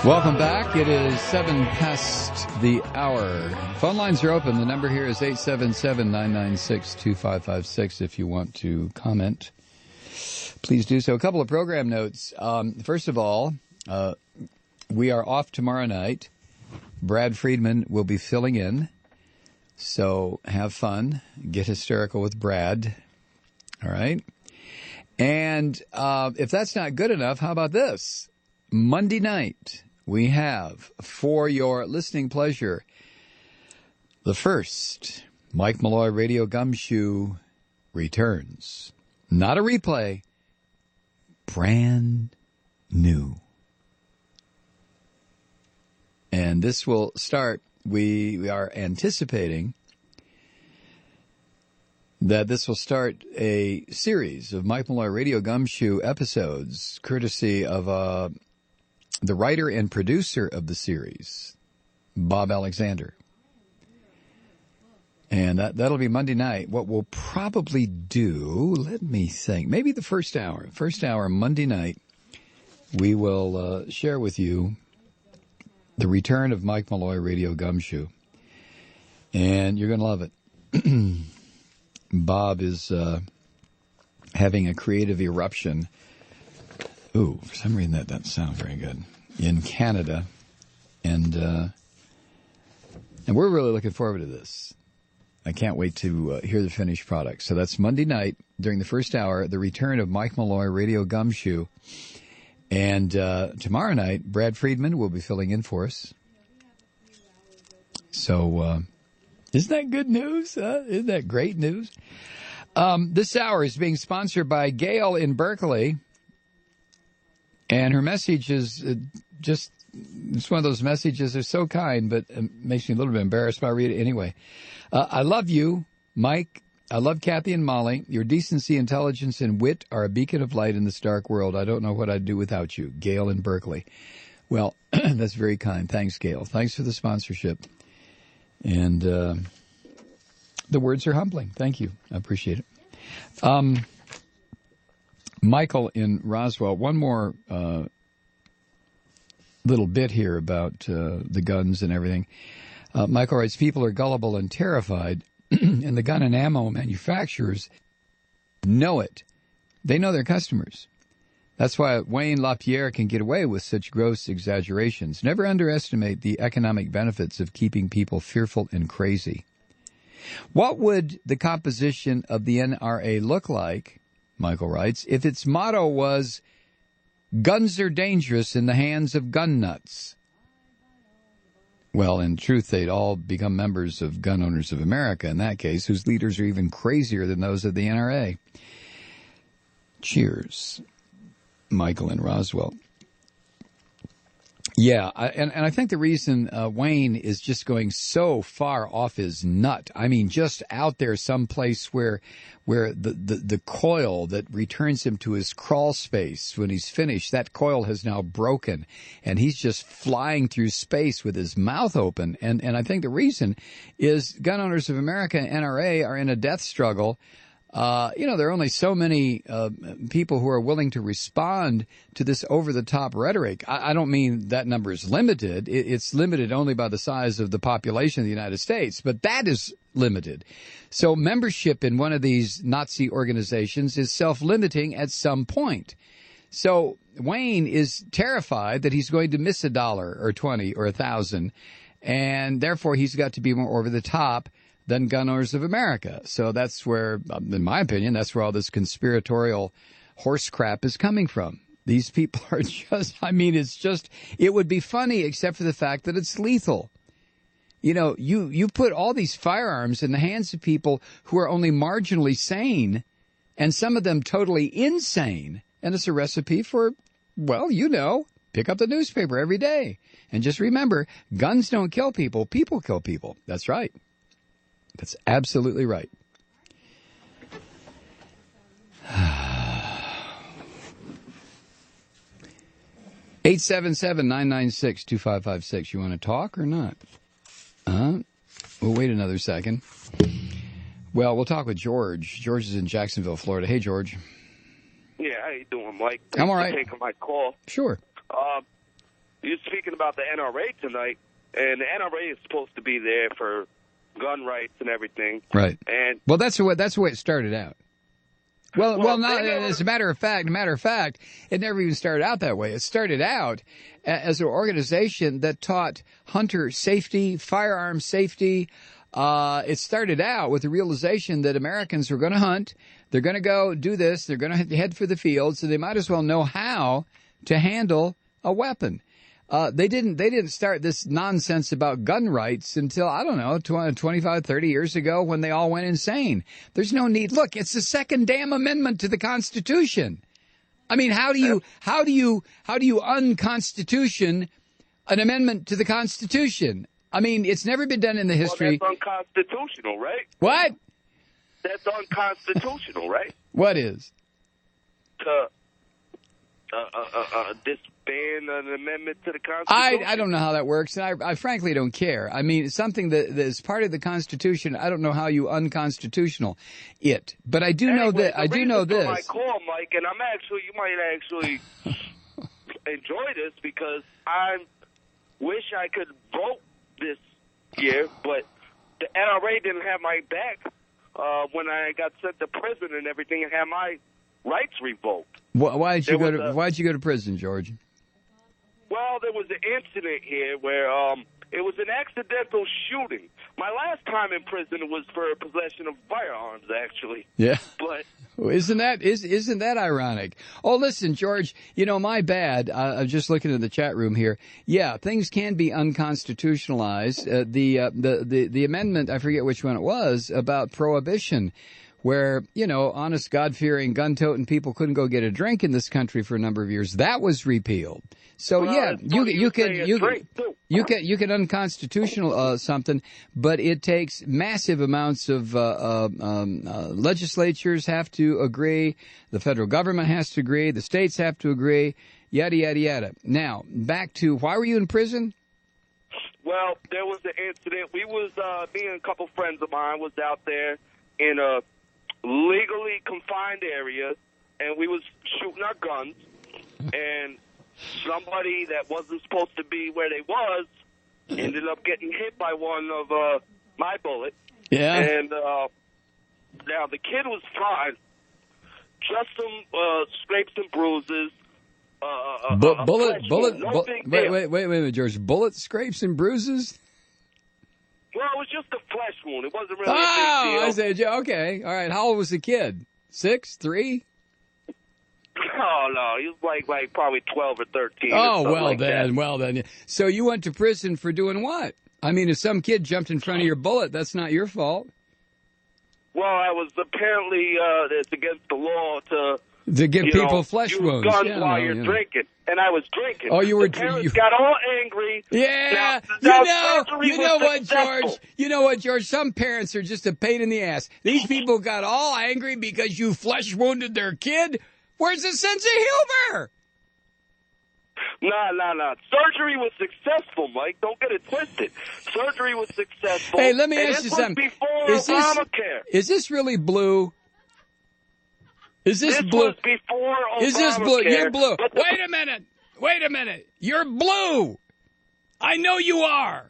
Welcome back. It is 7 past the hour. Phone lines are open. The number here is 877-996-2556 if you want to comment. Please do so. A couple of program notes. First of all, we are off tomorrow night. Brad Friedman will be filling in. So have fun. Get hysterical with Brad. All right. And if that's not good enough, how about this? Monday night, we have, for your listening pleasure, the first Mike Malloy Radio Gumshoe returns. Not a replay, brand new. And this will start, we are anticipating that this will start a series of Mike Malloy Radio Gumshoe episodes, courtesy of the writer and producer of the series, Bob Alexander. And that'll be Monday night. What we'll probably do, let me think, maybe the first hour Monday night, we will share with you the return of Mike Malloy Radio Gumshoe. And you're going to love it. Bob is having a creative eruption. Ooh, for some reason that doesn't sound very good. In Canada. And we're really looking forward to this. I can't wait to hear the finished product. So that's Monday night during the first hour, the return of Mike Malloy Radio Gumshoe. And tomorrow night, Brad Friedman will be filling in for us. So isn't that good news? Isn't that great news? This hour is being sponsored by Gail in Berkeley. And her message is just, it's one of those messages that are so kind, but it makes me a little bit embarrassed, but I'll read it anyway. I love you, Mike. I love Kathy and Molly. Your decency, intelligence, and wit are a beacon of light in this dark world. I don't know what I'd do without you. Gail in Berkeley. Well, that's very kind. Thanks, Gail. Thanks for the sponsorship. And the words are humbling. Thank you. I appreciate it. Michael in Roswell, one more little bit here about the guns and everything. Michael writes, people are gullible and terrified, and the gun and ammo manufacturers know it. They know their customers. That's why Wayne LaPierre can get away with such gross exaggerations. Never underestimate the economic benefits of keeping people fearful and crazy. What would the composition of the NRA look like, Michael writes, if its motto was, guns are dangerous in the hands of gun nuts? Well, in truth, they'd all become members of Gun Owners of America in that case, whose leaders are even crazier than those of the NRA. Cheers, Michael in Roswell. Yeah, and I think the reason Wayne is just going so far off his nut, I mean, just out there someplace where the coil that returns him to his crawl space when he's finished, that coil has now broken, and he's just flying through space with his mouth open. And I think the reason is Gun Owners of America and NRA are in a death struggle. There are only so many people who are willing to respond to this over-the-top rhetoric. I don't mean that number is limited. It's limited only by the size of the population of the United States, but that is limited. So membership in one of these Nazi organizations is self-limiting at some point. So Wayne is terrified that he's going to miss $1 or 20 or 1,000, and therefore he's got to be more over-the-top than Gun Owners of America. So that's where, in my opinion, that's where all this conspiratorial horse crap is coming from. These people are just, I mean, it would be funny except for the fact that it's lethal. You know, you put all these firearms in the hands of people who are only marginally sane, and some of them totally insane, and it's a recipe for, well, pick up the newspaper every day. And just remember, guns don't kill people, people kill people. That's right. That's absolutely right. 877-996-2556. You want to talk or not? We'll wait another second. Well, we'll talk with George. George is in Jacksonville, Florida. Hey, George. Yeah, how you doing, Mike? I'm all right. Thanks for taking my call. Sure. you're speaking about the NRA tonight, and the NRA is supposed to be there for gun rights and everything. Right. And well, that's the way it started out. Well, not as a matter of fact, it never even started out that way. It started out as an organization that taught hunter safety, firearm safety. It started out with the realization that Americans were going to hunt. They're going to go do this. They're going to head for the field. So they might as well know how to handle a weapon. They didn't start this nonsense about gun rights until, I don't know, 25, 30 years ago when they all went insane. There's no need. Look, it's the second damn amendment to the Constitution. I mean, how do you unconstitution an amendment to the Constitution? I mean, it's never been done in the history. Well, that's unconstitutional, right? What? That's unconstitutional, right? What is? To disband an amendment to the Constitution? I don't know how that works, and I frankly don't care. I mean, something that is part of the Constitution, I don't know how you unconstitutional it. But I do know that. I do know this. I call, Mike, and you might actually enjoy this because I wish I could vote this year, but the NRA didn't have my back when I got sent to prison and everything, and had my rights revoked. Why'd you go to prison, George? Well, there was an incident here where it was an accidental shooting. My last time in prison was for possession of firearms, actually. Yeah. But isn't that ironic? Oh, listen, George, my bad. I'm just looking at the chat room here. Yeah, things can be unconstitutionalized. The amendment, I forget which one it was, about prohibition, where, honest, God-fearing, gun-toting people couldn't go get a drink in this country for a number of years. That was repealed. So, yeah, you can unconstitutional something, but it takes massive amounts of legislatures have to agree, the federal government has to agree, the states have to agree, yada, yada, yada. Now, back to, why were you in prison? Well, there was an incident. Me and a couple friends of mine was out there in a legally confined area, and we was shooting our guns, and somebody that wasn't supposed to be where they was ended up getting hit by one of my bullets. Yeah. And now the kid was fine, just some scrapes and bruises. Wait, George. Bullet scrapes and bruises? Well, it was just a flesh wound. It wasn't really a big deal. I said, okay. All right. How old was the kid? 6, 3? Oh, no. He was like probably 12 or 13. Oh, well then. So you went to prison for doing what? I mean, if some kid jumped in front of your bullet, that's not your fault. Well, I was apparently, it's against the law to give people flesh wounds. Guns while you're drinking. And I was drinking. Oh, you were drinking. Got all angry. Yeah. You know what, George? You know what, George? Some parents are just a pain in the ass. These people got all angry because you flesh wounded their kid. Where's the sense of humor? No. Surgery was successful, Mike. Don't get it twisted. Surgery was successful. Hey, let me ask you something. Is this really blue? Is this blue? Was before Obamacare. Is this blue? You're blue. Wait a minute. You're blue. I know you are.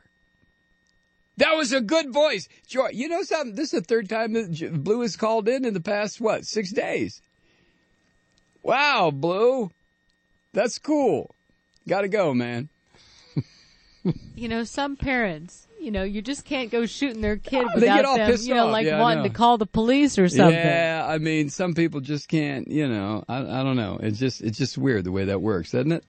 That was a good voice. George, you know something? This is the third time that Blue has called in the past, 6 days. Wow, Blue. That's cool. Gotta go, man. Some parents, you just can't go shooting their kid without them, wanting to call the police or something. Yeah, I mean, some people just can't, I don't know. It's just weird the way that works, doesn't it?